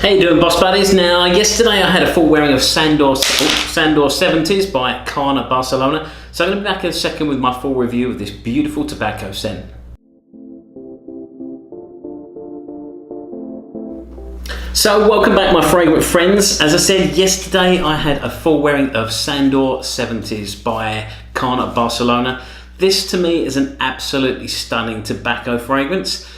How you doing, boss buddies? Now, yesterday I had a full wearing of Sandor 70s by Carner Barcelona, so I'm going to be back in a second with my full review of this beautiful tobacco scent. So welcome back, my fragrant friends. As I said yesterday, I had a full wearing of Sandor 70s by Carner Barcelona. This to me is an absolutely stunning tobacco fragrance.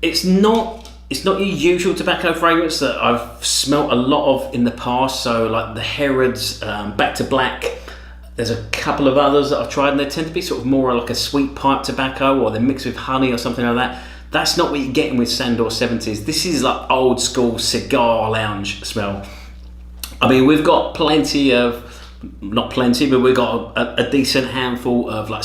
It's not your usual tobacco fragrance that I've smelt a lot of in the past, so like the Herod's, Back to Black. There's a couple of others that I've tried and they tend to be sort of more like a sweet pipe tobacco, or they're mixed with honey or something like that. That's not what you're getting with Sandor 70s. This is like old school cigar lounge smell. I mean, we've got plenty of, not plenty, but we've got a decent handful of like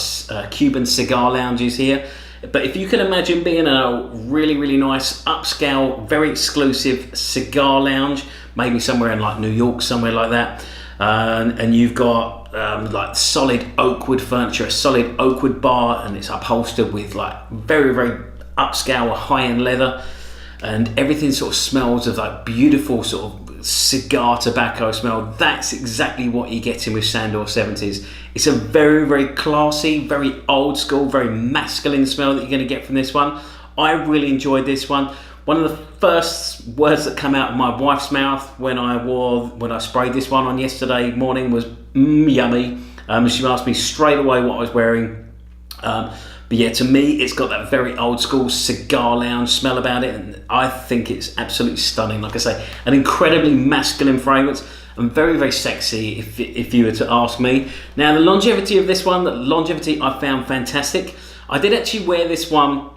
Cuban cigar lounges here. But if you can imagine being a really nice upscale, very exclusive cigar lounge, maybe somewhere in like New York, somewhere like that, and you've got like solid oak wood furniture, a solid oak wood bar, and it's upholstered with like very upscale high-end leather, and everything sort of smells of like beautiful sort of cigar tobacco smell. That's exactly what you're getting with Sandor 70s. It's a very classy, very old school, very masculine smell that you're going to get from this one. I really enjoyed this one. One of the first words that came out of my wife's mouth when I sprayed this one on yesterday morning was yummy. She asked me straight away what I was wearing. But yeah, to me, it's got that very old school cigar lounge smell about it, and I think it's absolutely stunning. Like I say, an incredibly masculine fragrance and very sexy if you were to ask me. Now, the longevity of this one, I found fantastic. I did actually wear this one.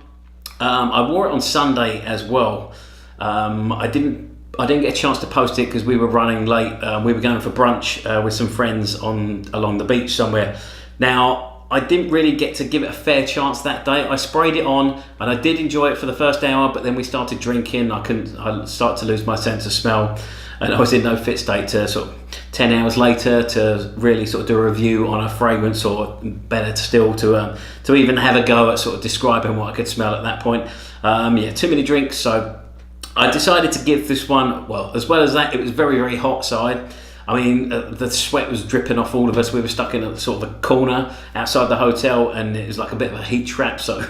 I wore it on Sunday as well. I didn't get a chance to post it because we were running late. We were going for brunch with some friends along the beach somewhere. Now, I didn't really get to give it a fair chance that day. I sprayed it on and I did enjoy it for the first hour, but then we started drinking. I started to lose my sense of smell, and I was in no fit state to sort of 10 hours later to really sort of do a review on a fragrance, or better still to even have a go at sort of describing what I could smell at that point. Yeah, too many drinks, so I decided to give this one, well, as well as that, it was very hot, so I mean, the sweat was dripping off all of us. We were stuck in a sort of a corner outside the hotel, and it was like a bit of a heat trap, so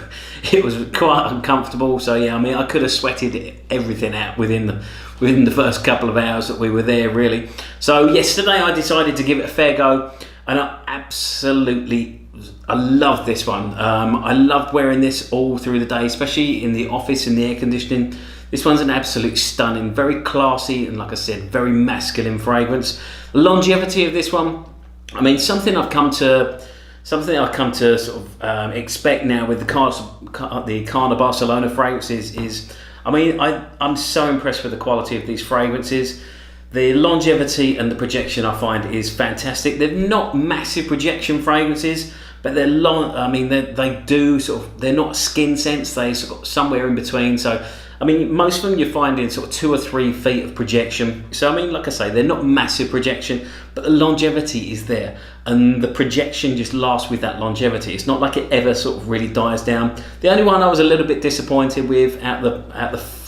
it was quite uncomfortable. So yeah, I mean, I could have sweated everything out within the first couple of hours that we were there, really. So yesterday I decided to give it a fair go, and I loved this one. I loved wearing this all through the day, especially in the office in the air conditioning. This one's an absolute stunning, very classy, and like I said, very masculine fragrance. The longevity of this one, I mean, something I've come to sort of expect now with the Carner Barcelona fragrances is, I mean, I'm so impressed with the quality of these fragrances. The longevity and the projection I find is fantastic. They're not massive projection fragrances, but they're long. I mean, they do sort of, they're not skin scents. They sort of somewhere in between. So, I mean, most of them you're finding sort of 2 or 3 feet of projection. So, I mean, like I say, they're not massive projection, but the longevity is there, and the projection just lasts with that longevity. It's not like it ever sort of really dies down. The only one I was a little bit disappointed with out the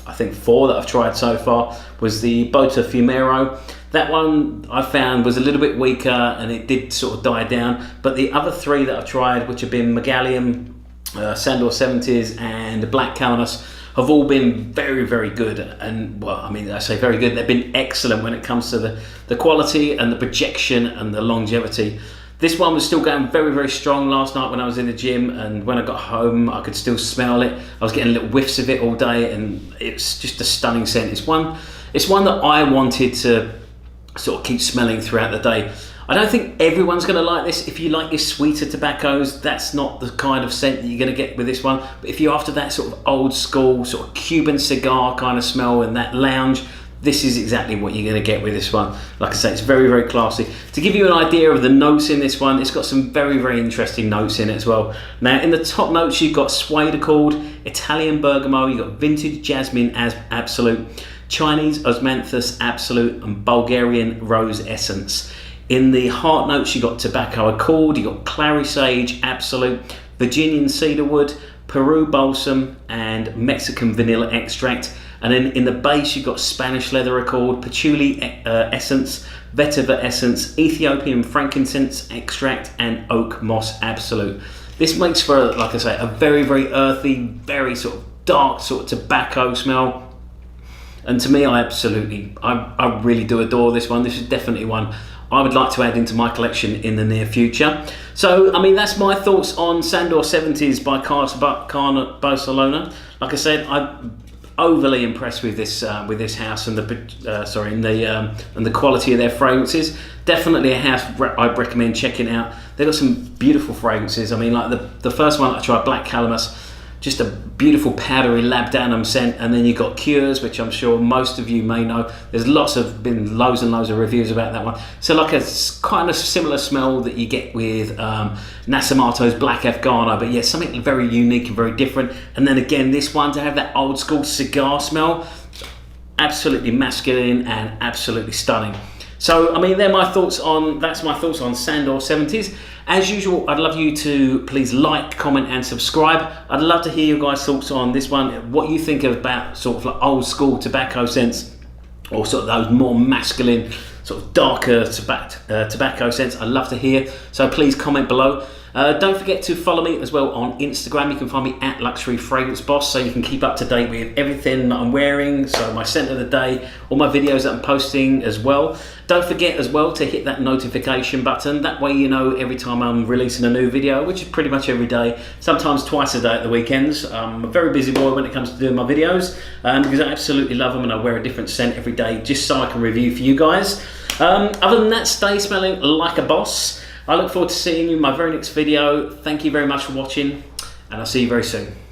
I think 4 that I've tried so far was the Bota Fumero. That one I found was a little bit weaker, and it did sort of die down. But the other 3 that I've tried, which have been Megallium, Sandor 70s, and Black Calamus, have all been very good. And well, I mean, I say very good, they've been excellent when it comes to the quality and the projection and the longevity. This one was still going very strong last night when I was in the gym, and when I got home I could still smell it. I was getting little whiffs of it all day, and it's just a stunning scent. It's one that I wanted to sort of keep smelling throughout the day. I don't think everyone's going to like this. If you like your sweeter tobaccos, that's not the kind of scent that you're going to get with this one. But if you're after that sort of old school, sort of Cuban cigar kind of smell and that lounge, this is exactly what you're going to get with this one. Like I say, it's very classy. To give you an idea of the notes in this one, it's got some very interesting notes in it as well. Now, in the top notes, you've got Suede Accord, Italian Bergamot, you've got vintage Jasmine as Absolute, Chinese Osmanthus Absolute, and Bulgarian Rose Essence. In the heart notes, you've got Tobacco Accord, you've got Clary Sage Absolute, Virginian Cedarwood, Peru Balsam, and Mexican Vanilla Extract. And then in the base you've got Spanish leather accord, Patchouli essence, Vetiver essence, Ethiopian frankincense extract, and Oakmoss absolute. This makes for, like I say, a very, very earthy, very sort of dark sort of tobacco smell. And to me, I really do adore this one. This is definitely one I would like to add into my collection in the near future. So, I mean, that's my thoughts on Sandor 70s by Carner Barcelona. Like I said, I'm overly impressed with this house and the quality of their fragrances. Definitely a house I'd recommend checking out. They've got some beautiful fragrances. I mean, like the first one I tried, Black Calamus, just a beautiful powdery labdanum scent, and then you've got Cures, which I'm sure most of you may know. There's been loads and loads of reviews about that one. So like a kind of similar smell that you get with Nasamato's Black Afghano, but yeah, something very unique and very different. And then again, this one to have that old school cigar smell, absolutely masculine and absolutely stunning. So I mean, that's my thoughts on Sandor 70s. As usual, I'd love you to please like, comment and subscribe. I'd love to hear your guys' thoughts on this one, what you think about sort of like old school tobacco scents, or sort of those more masculine, sort of darker tobacco scents. I'd love to hear, so please comment below. Don't forget to follow me as well on Instagram. You can find me at Luxury Fragrance Boss, so you can keep up to date with everything that I'm wearing, so my scent of the day, all my videos that I'm posting as well. Don't forget as well to hit that notification button. That way you know every time I'm releasing a new video, which is pretty much every day, sometimes twice a day at the weekends. I'm a very busy boy when it comes to doing my videos, because I absolutely love them, and I wear a different scent every day just so I can review for you guys. Other than that, stay smelling like a boss. I look forward to seeing you in my very next video. Thank you very much for watching, and I'll see you very soon.